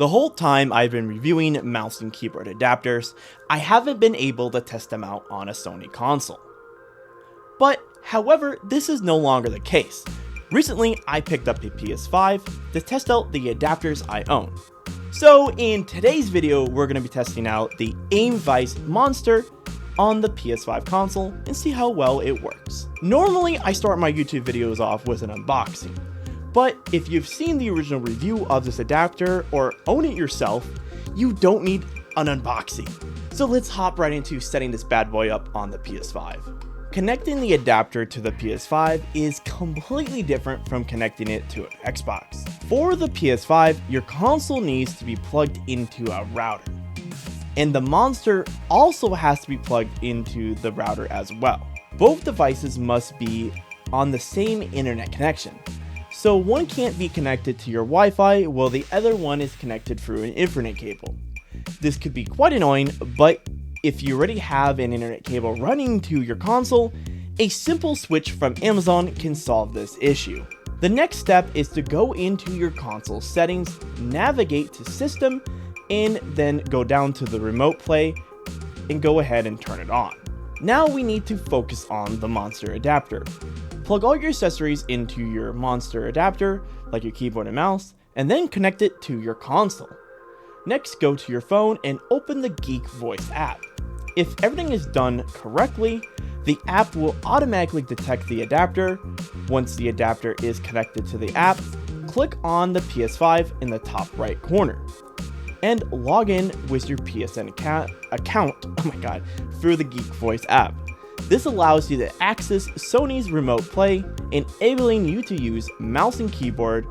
The whole time I've been reviewing mouse and keyboard adapters, I haven't been able to test them out on a Sony console. But, however, this is no longer the case. Recently, I picked up a PS5 to test out the adapters I own. So in today's video, we're going to be testing out the Aimzenix monster on the PS5 console and see how well it works. Normally, I start my YouTube videos off with an unboxing, but if you've seen the original review of this adapter or own it yourself, you don't need an unboxing. So let's hop right into setting this bad boy up on the PS5. Connecting the adapter to the PS5 is completely different from connecting it to an Xbox. For the PS5, your console needs to be plugged into a router, and the monster also has to be plugged into the router as well. Both devices must be on the same internet connection, so one can't be connected to your Wi-Fi while the other one is connected through an Ethernet cable. This could be quite annoying, but if you already have an internet cable running to your console, a simple switch from Amazon can solve this issue. The next step is to go into your console settings, navigate to System, and then go down to the Remote Play and go ahead and turn it on. Now we need to focus on the monster adapter. Plug all your accessories into your monster adapter, like your keyboard and mouse, and then connect it to your console. Next, go to your phone and open the Geek Voice app. If everything is done correctly, the app will automatically detect the adapter. Once the adapter is connected to the app, click on the PS5 in the top right corner and log in with your PSN account through the Geek Voice app. This allows you to access Sony's Remote Play, enabling you to use mouse and keyboard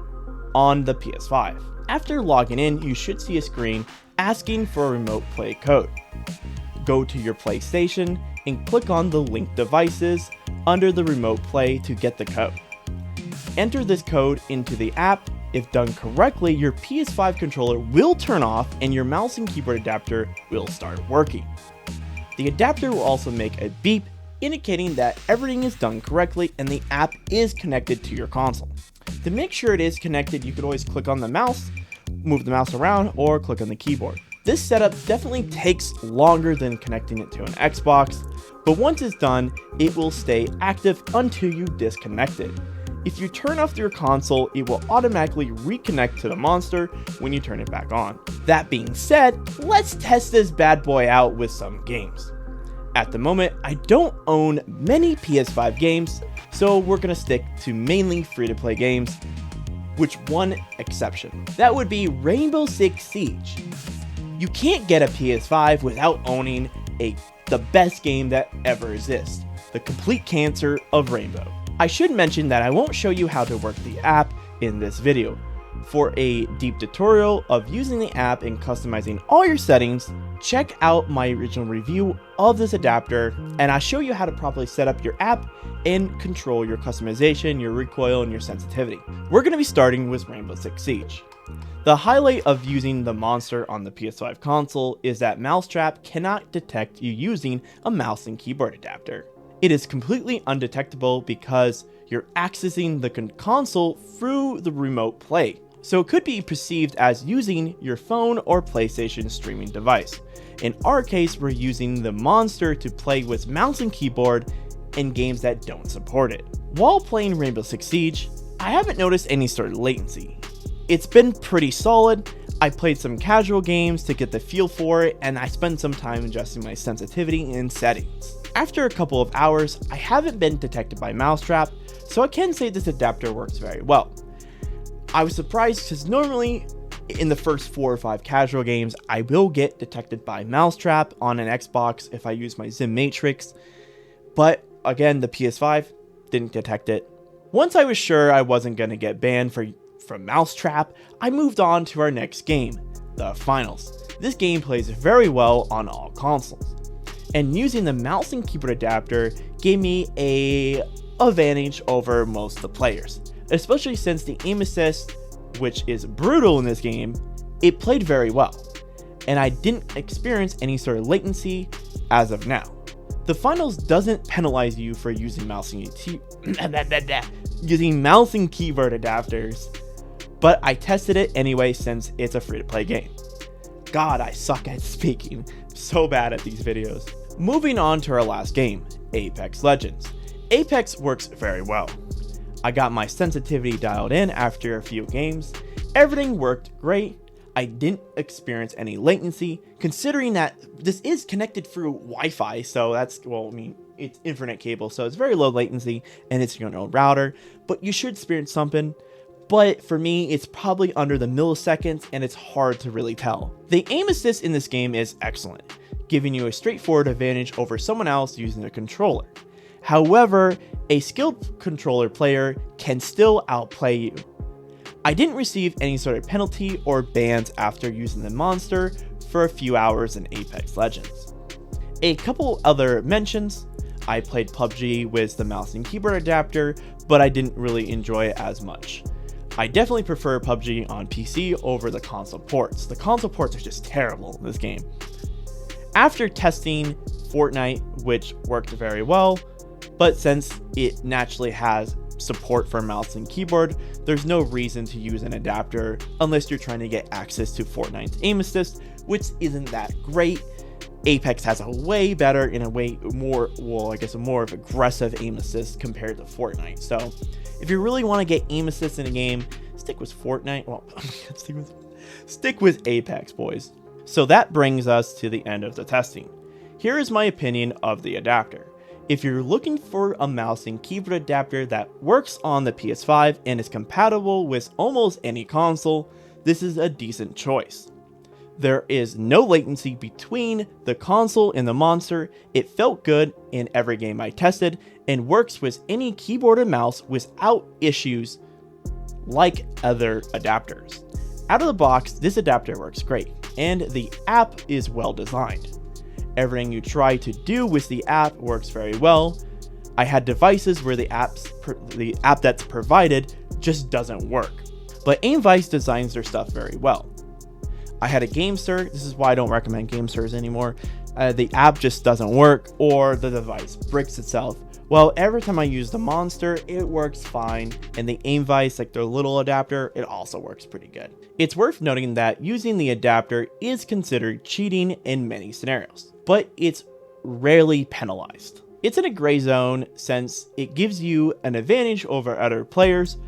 on the PS5. After logging in, you should see a screen asking for a Remote Play code. Go to your PlayStation and click on the linked devices under the Remote Play to get the code. Enter this code into the app. If done correctly, your PS5 controller will turn off and your mouse and keyboard adapter will start working. The adapter will also make a beep indicating that everything is done correctly and the app is connected to your console. To make sure it is connected, you could always click on the mouse, move the mouse around, or click on the keyboard. This setup definitely takes longer than connecting it to an Xbox, but once it's done, it will stay active until you disconnect it. If you turn off your console, it will automatically reconnect to the monster when you turn it back on. That being said, let's test this bad boy out with some games. At the moment, I don't own many PS5 games, so we're gonna stick to mainly free-to-play games, with one exception. That would be Rainbow Six Siege. You can't get a PS5 without owning the best game that ever exists, the complete cancer of Rainbow. I should mention that I won't show you how to work the app in this video. For a deep tutorial of using the app and customizing all your settings, check out my original review of this adapter, and I'll show you how to properly set up your app and control your customization, your recoil, and your sensitivity. We're going to be starting with Rainbow Six Siege. The highlight of using the monster on the PS5 console is that mousetrap cannot detect you using a mouse and keyboard adapter. It is completely undetectable because you're accessing the console through the Remote Play, so it could be perceived as using your phone or PlayStation streaming device. In our case, we're using the monster to play with mouse and keyboard in games that don't support it. While playing Rainbow Six Siege, I haven't noticed any sort of latency. It's been pretty solid. I played some casual games to get the feel for it, and I spent some time adjusting my sensitivity and settings. After a couple of hours, I haven't been detected by mousetrap, so I can say this adapter works very well. I was surprised because normally in the first 4 or 5 casual games, I will get detected by mousetrap on an Xbox if I use my Zim Matrix, but again, the PS5 didn't detect it. Once I was sure I wasn't going to get banned from mousetrap, I moved on to our next game, the Finals. This game plays very well on all consoles, and using the mouse and keyboard adapter gave me an advantage over most of the players, especially since the aim assist, which is brutal in this game, it played very well, and I didn't experience any sort of latency as of now. The Finals doesn't penalize you for using mouse and keyboard adapters, but I tested it anyway since it's a free-to-play game. God, I suck at speaking. I'm so bad at these videos. Moving on to our last game, Apex Legends. Apex works very well. I got my sensitivity dialed in after a few games. Everything worked great. I didn't experience any latency, considering that this is connected through Wi-Fi, so that's, well, I mean, it's Ethernet cable, so it's very low latency, and it's your own router, but you should experience something. But for me, it's probably under the milliseconds, and it's hard to really tell. The aim assist in this game is excellent, giving you a straightforward advantage over someone else using a controller. However, a skilled controller player can still outplay you. I didn't receive any sort of penalty or bans after using the monster for a few hours in Apex Legends. A couple other mentions: I played PUBG with the mouse and keyboard adapter, but I didn't really enjoy it as much. I definitely prefer PUBG on PC over the console ports. The console ports are just terrible in this game. After testing Fortnite, which worked very well, but since it naturally has support for mouse and keyboard, there's no reason to use an adapter unless you're trying to get access to Fortnite's aim assist, which isn't that great. Apex has a way better and a way more, well, I guess a more of aggressive aim assist compared to Fortnite. So if you really want to get aim assist in a game, stick with Fortnite. Well, stick with Apex, boys. So that brings us to the end of the testing. Here is my opinion of the adapter. If you're looking for a mouse and keyboard adapter that works on the PS5 and is compatible with almost any console, this is a decent choice. There is no latency between the console and the monster. It felt good in every game I tested and works with any keyboard and mouse without issues like other adapters. Out of the box, this adapter works great, and the app is well designed. Everything you try to do with the app works very well. I had devices where the app that's provided just doesn't work, but Aimzenix designs their stuff very well. I had a GameSir. This is why I don't recommend GameSirs anymore. The app just doesn't work, or the device bricks itself. Well, every time I use the monster, it works fine, and the Aimzenix, like their little adapter, it also works pretty good. It's worth noting that using the adapter is considered cheating in many scenarios, but it's rarely penalized. It's in a gray zone since it gives you an advantage over other players,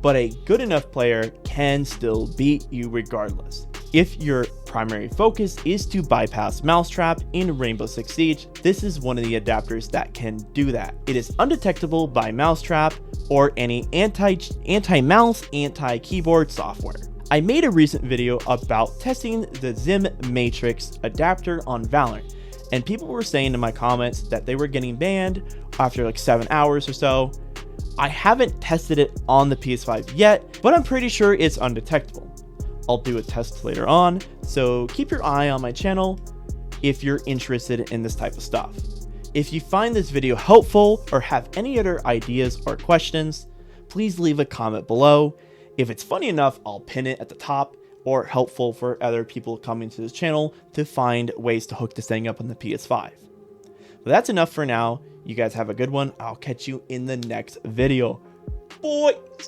but a good enough player can still beat you regardless. If your primary focus is to bypass mousetrap in Rainbow Six Siege, this is one of the adapters that can do that. It is undetectable by mousetrap or any anti-mouse, anti-keyboard software. I made a recent video about testing the Zim Matrix adapter on Valorant, and people were saying in my comments that they were getting banned after like 7 hours or so. I haven't tested it on the PS5 yet, but I'm pretty sure it's undetectable. I'll do a test later on, so keep your eye on my channel if you're interested in this type of stuff. If you find this video helpful or have any other ideas or questions, please leave a comment below. If it's funny enough, I'll pin it at the top, or helpful for other people coming to this channel to find ways to hook this thing up on the PS5. But that's enough for now. You guys have a good one. I'll catch you in the next video. Boy!